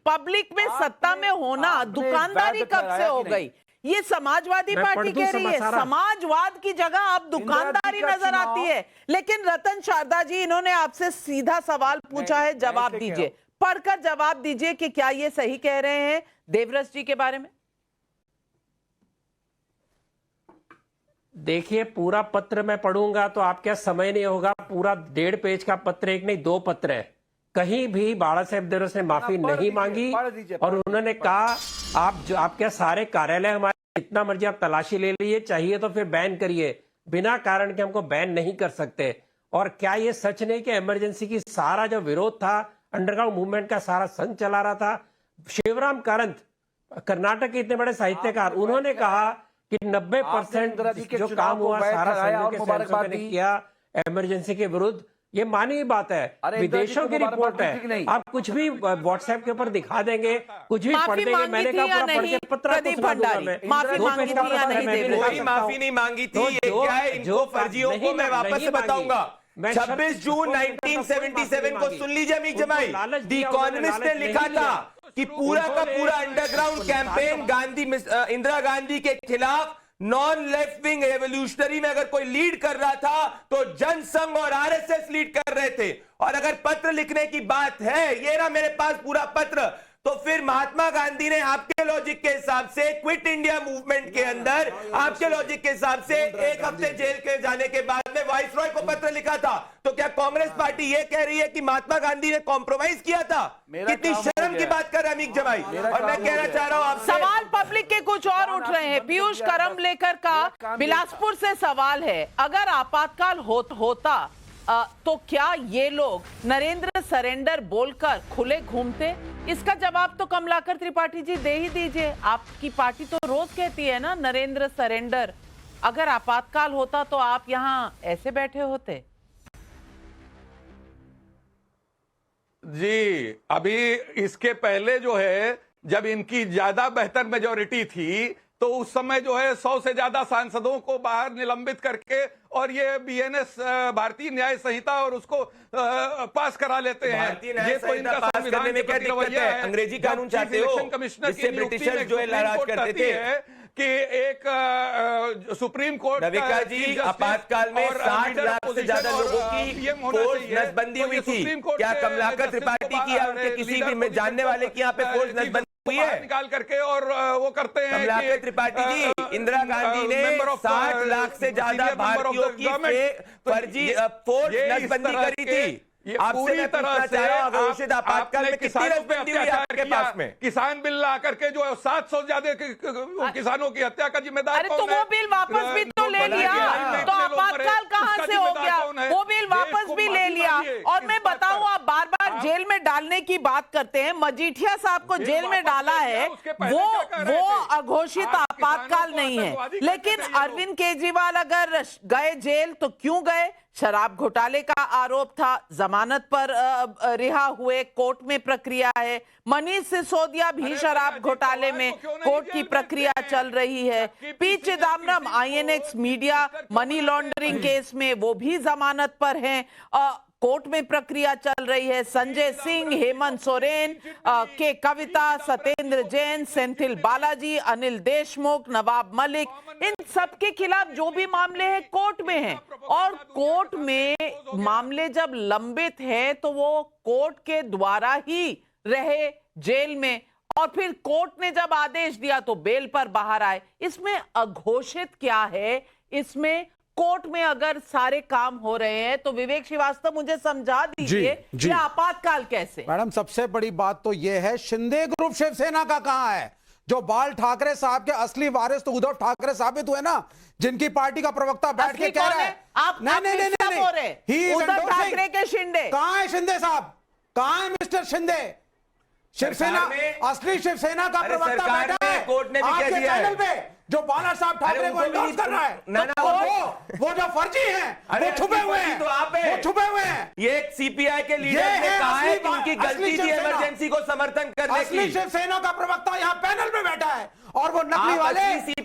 पब्लिक में सत्ता में होना दुकानदारी कब से हो गई? ये समाजवादी पार्टी कह रही है, समाजवाद की जगह आप दुकानदारी नजर आती है। लेकिन रतन शारदा जी, इन्होंने आपसे सीधा सवाल पूछा है, जवाब दीजिए, पढ़कर जवाब दीजिए कि क्या ये सही कह रहे हैं देवरस जी के बारे में? देखिए, पूरा पत्र मैं पढ़ूंगा तो आपका समय नहीं होगा। पूरा 1.5 पेज का पत्र, एक नहीं 2 पत्र है। कहीं भी बाला साहेब देवरस ने माफी नहीं मांगी, और उन्होंने कहा आपके सारे कार्यालय हमारे, जितना मर्जी आप तलाशी ले लीजिए, चाहिए तो फिर बैन करिए, बिना कारण के हमको बैन नहीं कर सकते। और क्या ये सच नहीं कि इमरजेंसी की सारा जो विरोध था, अंडरग्राउंड मूवमेंट का सारा संघ चला रहा था? शिवराम कारंत, कर्नाटक के इतने बड़े साहित्यकार, उन्होंने कहा कि 90% जो काम हुआ सारा संघ के सदस्यों ने किया इमरजेंसी के विरुद्ध। ये मानी बात है, विदेशों की रिपोर्ट है। आप कुछ भी व्हाट्सएप के ऊपर दिखा देंगे, कुछ भी पढ़ देंगे। मैंने कहा पूरा पढ़ के पत्र कोई माफी नहीं मांगी थी। ये क्या है? इनको फर्जियों को मैं वापस से बताऊंगा। 26 जून 1977 को सुन लीजिए अमीक जमाई, द इकोनॉमिस्ट ने लिखा था कि पूरा का पूरा अंडरग्राउंड कैंपेन इंदिरा गांधी के खिलाफ नॉन लेफ्ट विंग रेवोल्यूशनरी में अगर कोई लीड कर रहा था तो जनसंघ और आरएसएस लीड कर रहे थे। और अगर पत्र लिखने की बात है, ये रहा मेरे पास पूरा पत्र, तो फिर महात्मा गांधी ने आपके लॉजिक के हिसाब से क्विट इंडिया मूवमेंट के अंदर आपके लॉजिक के हिसाब से 1 हफ्ते जेल के जाने के बाद में वाइसरॉय को पत्र लिखा था। तो क्या कांग्रेस पार्टी ये कह रही है कि महात्मा गांधी ने कॉम्प्रोमाइज किया था? कितनी शर्म की बात कर अमीक जमाई। और मैं कहना चाह रहा हूं आपसे, सवाल पब्लिक के कुछ और उठ रहे हैं। पीयूष करम लेकर का बिलासपुर से सवाल है, अगर आपातकाल होता तो क्या ये लोग नरेंद्र सरेंडर बोलकर खुले घूमते? इसका जवाब तो कमलाकर त्रिपाठी जी दे ही दीजिए। आपकी पार्टी तो रोज कहती है ना नरेंद्र सरेंडर। अगर आपातकाल होता तो आप यहां ऐसे बैठे होते? जी, अभी इसके पहले जो है, जब इनकी ज्यादा बेहतर मेजॉरिटी थी, तो उस समय जो है 100 से ज्यादा सांसदों को बाहर निलंबित करके और ये बीएनएस भारतीय न्याय संहिता और उसको पास करा लेते हैं। ये तो इनका पास करने में क्या दिक्कत है? अंग्रेजी कानून चाहते हो जिससे ब्रिटिशर्स जो है लड़ाज करते थे कि एक सुप्रीम कोर्ट नविका जी आपातकाल में 60 लाख से ज्यादा लोगों की फोर्स नसबंदी हुई थी। क्या कमलाकर त्रिपाठी की या उनके किसी भी जानने वाले की यहाँ पे फोर्स नसबंदी हुई है? निकाल करके और वो करते हैं। कमलाकर त्रिपाठी जी, इंदिरा गांधी ने 60 लाख से ज्यादा भारतीयों की फर्जी फोर्स नसबंदी करी थी। आपसे मैं पूछना चाह रहा हूं, घोषित आपातकाल में कितनी नसबंदी हुई आपके पास में? किसान बिल ला करके जो है 700 ज्यादा किसानों की हत्या का जिम्मेदार अरे तो वो बिल वापस भी तो ले लिया, तो आपातकाल कहां से हो गया? वो बिल वापस भी ले लिया। और मैं बताऊं, आप बार बार जेल में डालने की बात करते हैं। मजीठिया साहब को जेल में डाला है, वो अघोषित आपातकाल नहीं है। लेकिन अरविंद केजरीवाल अगर गए जेल तो क्यों गए? शराब घोटाले का आरोप था, जमानत पर रिहा हुए, कोर्ट में प्रक्रिया है। मनीष सिसोदिया भी शराब घोटाले में कोर्ट की प्रक्रिया चल रही है। P Chidambaram INX media money laundering case में वो भी जमानत पर हैं, कोर्ट में प्रक्रिया चल रही है। संजय सिंह, हेमंत सोरेन, के कविता, सत्येंद्र जैन, सेंथिल बालाजी, अनिल देशमुख, नवाब मलिक, इन सब के खिलाफ जो भी मामले हैं कोर्ट में हैं। और कोर्ट में मामले जब लंबित हैं तो वो कोर्ट के द्वारा ही रहे जेल में, और फिर कोर्ट ने जब आदेश दिया तो बेल पर बाहर आए। इसमें अघोषित क्या है? इसमें कोर्ट में अगर सारे काम हो रहे हैं तो विवेक श्रीवास्तव मुझे समझा दीजिए कि आपातकाल कैसे? मैडम, सबसे बड़ी बात तो यह है, शिंदे ग्रुप शिवसेना का कहां है? जो बाल ठाकरे साहब के असली वारिस तो उद्धव ठाकरे साबित हुए ना, जिनकी पार्टी का प्रवक्ता बैठ के कह रहा है उद्धव ठाकरे के शिंदे। कहां है शिंदे साहब? कहां है मिस्टर शिंदे? शिवसेना, असली शिवसेना का प्रवक्ता बैठा है कोर्ट ने भी कह दिया है पे, जो बाला साहब ठाकरे को एंडोर्स कर रहा है। वो जो फर्जी हैं, वो छुपे हुए हैं, तो आप वो छुपे हुए हैं। ये CPI के लीडर ने कहा है कि उनकी गलती थी इमरजेंसी को समर्थन करने की। असली शिवसेना का प्रवक्ता यहाँ पैनल में बैठा है और वो नकली वाले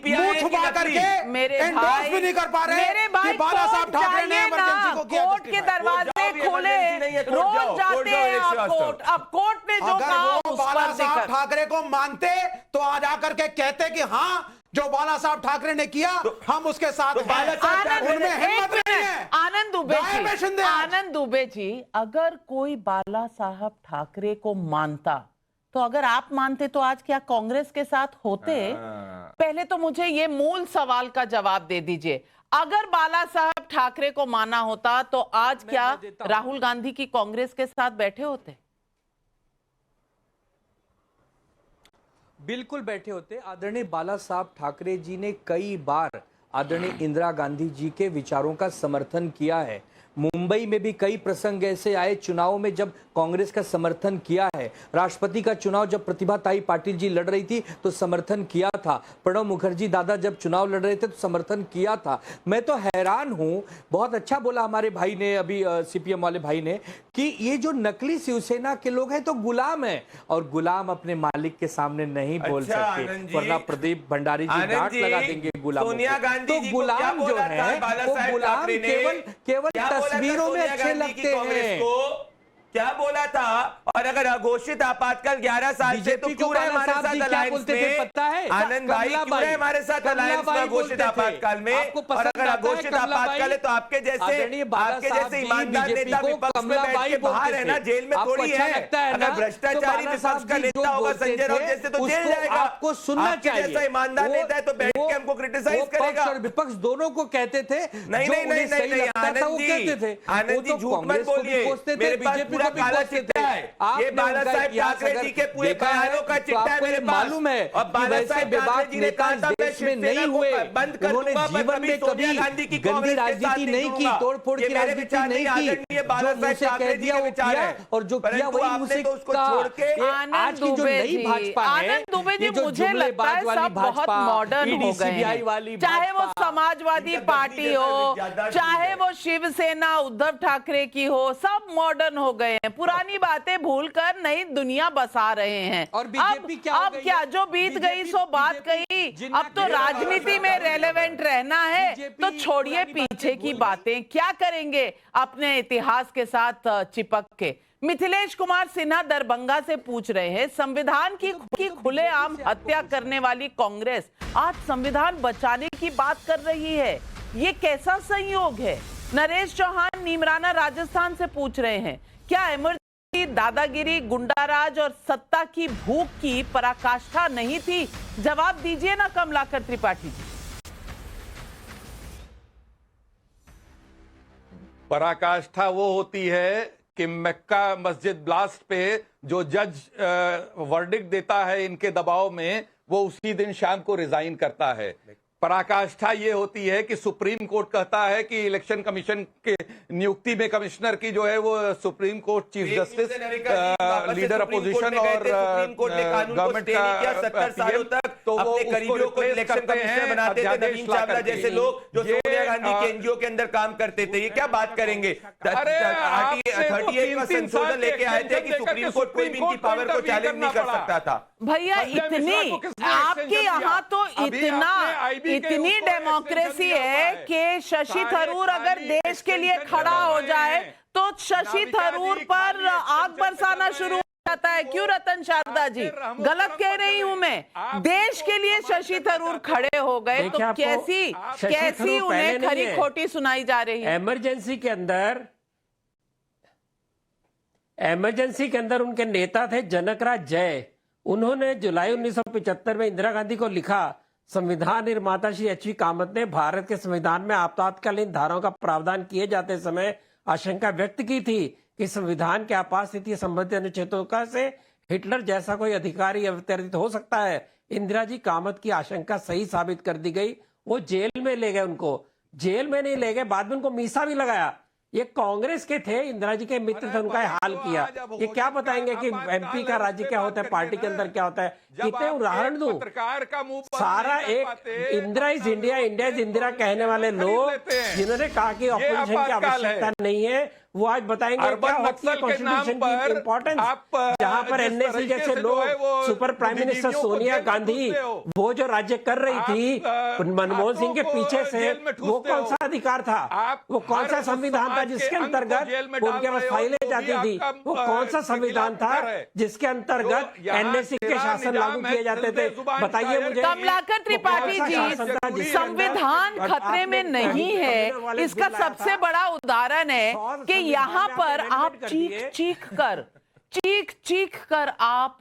मुंह छुपा करके एंडोर्स भी नहीं कर पा रहे कि बाला साहब ठाकरे ने इमरजेंसी को किया। कोर्ट के दरवाजे खुले, रोज जाते हैं आप कोर्ट। अब कोर्ट ने जो कहा उस पर बाला साहब ठाकरे को मानते तो आज आकर के कहते कि हाँ, जो बाला साहब ठाकरे ने किया हम उसके साथ आनंद दुबे जी, अगर कोई बाला साहब ठाकरे को मानता तो अगर आप मानते तो आज क्या कांग्रेस के साथ होते? पहले तो मुझे ये मूल सवाल का जवाब दे दीजिए। अगर बाला साहब ठाकरे को माना होता तो आज क्या राहुल गांधी की कांग्रेस के साथ बैठे होते? बिल्कुल बैठे होते। आदरणीय बाला साहब ठाकरे जी ने कई बार आदरणीय इंदिरा गांधी जी के विचारों का समर्थन किया है। मुंबई में भी कई प्रसंग ऐसे आए चुनाव में जब कांग्रेस का समर्थन किया है। राष्ट्रपति का चुनाव जब प्रतिभाताई पाटिल जी लड़ रही थी तो समर्थन किया था। प्रणब मुखर्जी दादा जब चुनाव लड़ रहे थे तो समर्थन किया था। मैं तो हैरान हूं, बहुत अच्छा बोला हमारे भाई ने अभी CPM वाले भाई ने कि ये जो नकली शिवसेना के लोग हैं तो गुलाम हैं, और गुलाम अपने मालिक के सामने नहीं बोल सकते, वरना प्रदीप भंडारी जी डांट लगा देंगे गुलामों को। तो गुलाम जो है वो गुलाम केवल तस्वीरों में अच्छे लगते हैं। क्या बोला था? और अगर अघोषित आपातकाल 11 साल से, तो क्यों रहे हमारे साथ अलायंस में? पता है आनंद भाई क्यों रहे हमारे साथ अलायंस में अघोषित आपातकाल में? और अगर अघोषित आपातकाल है तो आपके जैसे ईमानदार नेता विपक्ष में बैठ के बाहर है ना, जेल में थोड़ी है। अगर भ्रष्टाचारी विपक्ष का नेता होगा संजय राउत जैसे तो जेल जाएगा। आपको सुनना चाहिए। जैसा ईमानदार नेता है तो बैठ के हमको क्रिटिसाइज करेगा। विपक्ष दोनों को कहते थे। नहीं आनंद जी झूठ मत बोलिए। मेरे पास पूरा काला चिट्ठा है। ये बाला साहेब ठाकरे जी के पूरे बयानों का चिट्ठा है मेरे पास। मालूम है और बाला साहेब ठाकरे जी ने कहा था देश में नहीं हुए, उन्होंने जीवन में कभी गंदी राजनीति नहीं की, तोड़फोड़ की राजनीति नहीं की। जो मुझसे कह दिया वो किया, और जो किया वही मुझसे कहा। आज की जो नई भाजपा है, आनंद दुबे जी, मुझे लगता है सब बहुत मॉडर्न हो गए हैं। चाहे वो समाजवादी पार्टी हो, चाहे वो शिवसेना उद्धव ठाकरे की हो, सब मॉडर्न हो गए हैं। पुरानी बातें भूलकर नई दुनिया बसा रहे हैं। और बीजेपी क्या जो बीत गई सो बात गई। अब तो राजनीति में रेलेवेंट रहना है, तो छोड़िए पीछे की बातें। क्या करेंगे अपने इतिहास के साथ चिपक के? मिथिलेश कुमार सिन्हा दरभंगा से पूछ रहे हैं, संविधान की खुलेआम हत्या करने वाली कांग्रेस आज संविधान बचाने की बात कर रही है, ये कैसा संयोग है? नरेश चौहान नीमराना राजस्थान से पूछ रहे हैं, क्या इमरजेंसी दादागिरी, गुंडाराज और सत्ता की भूख की पराकाष्ठा नहीं थी? जवाब दीजिए ना कमलाकर त्रिपाठी जी। पराकाष्ठा वो होती है कि मक्का मस्जिद ब्लास्ट पे जो जज वर्डिक्ट देता है इनके दबाव में, वो उसी दिन शाम को रिजाइन करता है। पराकाष्ठा ये होती है कि सुप्रीम कोर्ट कहता है कि इलेक्शन कमीशन के नियुक्ति में कमिश्नर की जो है वो supreme court chief justice, leader opposition और गवर्नमेंट का 70 सालों तक तो वो करीबियों को इलेक्शन कमिश्नर बनाते थे, नवीन चावला जैसे लोग जो सोनिया गांधी के एनजीओ के अंदर काम करते थे। ये क्या बात करेंगे? 38 का संशोधन लेके आए थे कि सुप्रीम कोर्ट कोई भी इनकी पावर को चैलेंज नहीं कर सकता था। भैया इतनी आपके यहाँ तो इतनी डेमोक्रेसी है कि शशि थरूर अगर देश के लिए खड़ा हो जाए तो शशि थरूर पर आग बरसाना शुरू हो जाता है। क्यों रतन शारदा जी, गलत कह रही हूं मैं? देश के लिए शशि थरूर खड़े हो गए तो कैसी उन्हें खरी खोटी सुनाई जा रही है? इमरजेंसी के अंदर उनके नेता थे जनकराज जय। उन्होंने जुलाई 1975 में इंदिरा गांधी को लिखा, संविधान निर्माता श्री एच.वी. कामत ने भारत के संविधान में आपातकालीन धाराओं का प्रावधान किए जाते समय आशंका व्यक्त की थी कि संविधान के आपात स्थिति संबंधित अनुच्छेदों का से हिटलर जैसा कोई अधिकारी अवतरित हो सकता है। इंदिरा जी कामत की आशंका सही साबित कर दी गई। वो जेल में ले गए, उनको जेल में नहीं ले गए, बाद में उनको मीसा भी लगाया। ये कांग्रेस के थे, इंदिरा जी के मित्र थे, उनका हाल किया। ये क्या बताएंगे कि एमपी का राज्य क्या होता है, पार्टी के अंदर क्या होता है? कितने उदाहरण दूं? सारा एक Indira is India, India is Indira कहने वाले लोग जिन्होंने कहा कि ऑपोजिशन की आवश्यकता नहीं है, वो आज बताएंगे क्या होती है कॉन्स्टिट्यूशन की इंपॉर्टेंस। जहां पर एनएससी जैसे लोग, super prime minister Sonia Gandhi, वो जो राज्य कर रही थी मनमोहन सिंह के पीछे से, वो कौन सा अधिकार था? वो कौन सा संविधान था जिसके अंतर्गत उनके पास फाइलें जाती थी? वो कौन सा संविधान था जिसके अंतर्गत एनएससी के शासन लागू किए जाते थे? बताइए मुझे। कमलाकर त्रिपाठी जी, संविधान खतरे में नहीं है, इसका सबसे बड़ा उदाहरण है कि यहाँ पर आप चीख कर आप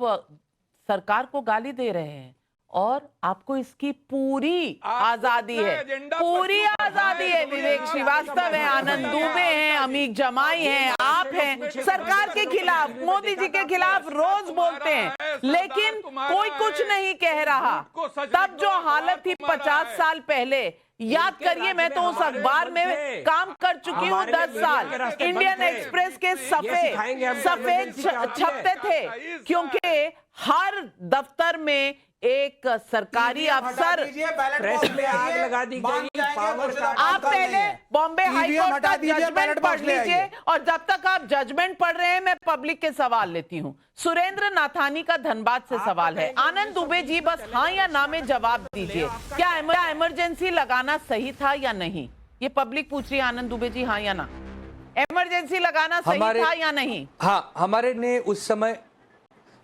सरकार को गाली दे रहे हैं और आपको इसकी पूरी आजादी है, पूरी आजादी है। विवेक श्रीवास्तव है, आनंद दुबे हैं, अमीक जमाई हैं, आप हैं, सरकार के खिलाफ, मोदी जी के खिलाफ रोज बोलते हैं, लेकिन कोई कुछ नहीं कह रहा। तब जो हालत थी 50 साल पहले, याद करिए, मैं तो उस अखबार में काम कर चुकी हूँ 10 साल। इंडियन एक्सप्रेस के सफेद छपते थे, क्योंकि हर दफ्तर में एक सरकारी अफसर आग लगा दी गई। आप पहले बॉम्बे हाई कोर्ट का जजमेंट पढ़ लीजिए, और जब तक आप जजमेंट पढ़ रहे हैं मैं पब्लिक के सवाल लेती हूं। सुरेंद्र नाथानी का धनबाद से सवाल है, आनंद दुबे जी बस हाँ या ना में जवाब दीजिए, क्या इमरजेंसी लगाना सही था या नहीं? ये पब्लिक पूछ रही है, आनंद दुबे जी हाँ या ना। इमरजेंसी लगाना सही था या नहीं? हाँ,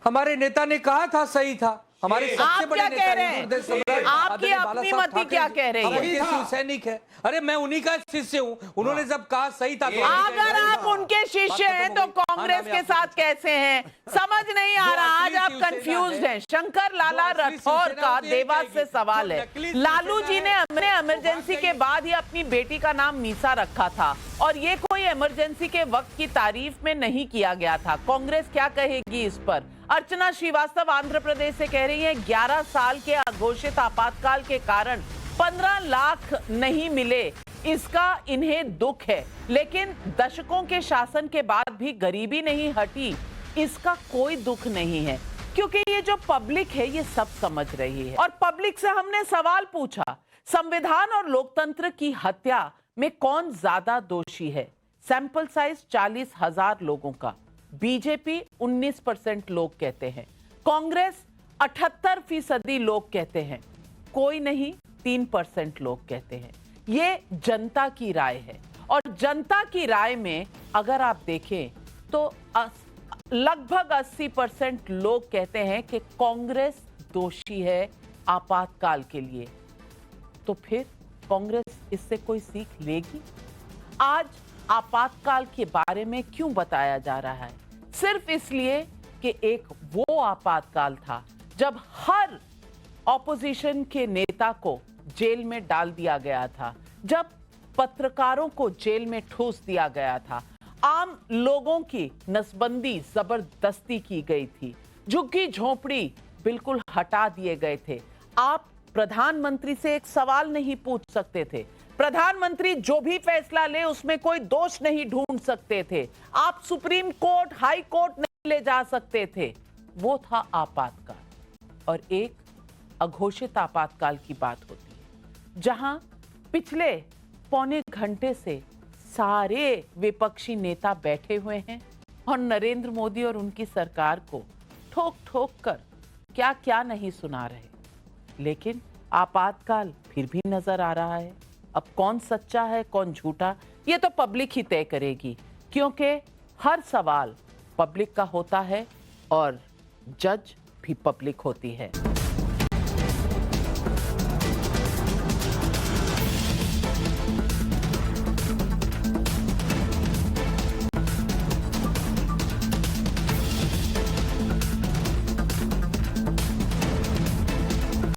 हमारे नेता ने कहा था सही था। हमारे सबसे बड़े नेता कह रहे हैं? आपकी अपनी मति क्या कह रही है? सैनिक है। अरे मैं उन्हीं का शिष्य हूँ, उन्होंने जब कहा सही था। अगर आप उनके शिष्य हैं तो कांग्रेस के साथ कैसे हैं? समझ नहीं आ रहा, आज आप कंफ्यूज्ड हैं। शंकर लाला राठौर का देवास से सवाल है। लालू जी ने इमरजेंसी के बाद ही अपनी बेटी का नाम मीसा रखा था और ये कोई इमरजेंसी के वक्त की तारीफ में नहीं किया गया था। कांग्रेस क्या कहेगी इस पर? अर्चना श्रीवास्तव आंध्र प्रदेश से कह रही है 11 साल के अघोषित आपातकाल के कारण 15 लाख नहीं मिले, इसका इन्हें दुख है, लेकिन दशकों के शासन के बाद भी गरीबी नहीं हटी, इसका कोई दुख नहीं है, क्योंकि ये जो पब्लिक है ये सब समझ रही है। और पब्लिक से हमने सवाल पूछा, संविधान और लोकतंत्र की हत्या में कौन ज्यादा दोषी है? सैंपल साइज 40,000 लोगों का। बीजेपी 19% लोग कहते हैं, कांग्रेस 78% लोग कहते हैं, कोई नहीं 3% लोग कहते हैं। ये जनता की राय है और जनता की राय में अगर आप देखें तो लगभग 80% लोग कहते हैं कि कांग्रेस दोषी है आपातकाल के लिए। तो फिर कांग्रेस इससे कोई सीख लेगी? आज आपातकाल के बारे में क्यों बताया जा रहा है? सिर्फ इसलिए कि एक वो आपातकाल था जब हर ऑपोजिशन के नेता को जेल में डाल दिया गया था, जब पत्रकारों को जेल में ठूस दिया गया था, आम लोगों की नसबंदी जबरदस्ती की गई थी, झुग्गी झोपड़ी बिल्कुल हटा दिए गए थे। आप प्रधानमंत्री से एक सवाल नहीं पूछ सकते थे, प्रधानमंत्री जो भी फैसला ले उसमें कोई दोष नहीं ढूंढ सकते थे, आप सुप्रीम कोर्ट हाई कोर्ट नहीं ले जा सकते थे। वो था आपातकाल। और एक अघोषित आपातकाल की बात होती है जहां पिछले पौने घंटे से सारे विपक्षी नेता बैठे हुए हैं और नरेंद्र मोदी और उनकी सरकार को ठोक ठोक कर क्या क्या नहीं सुना रहे। लेकिन आपातकाल फिर भी नजर आ रहा है। अब कौन सच्चा है कौन झूठा ये तो पब्लिक ही तय करेगी, क्योंकि हर सवाल पब्लिक का होता है और जज भी पब्लिक होती है।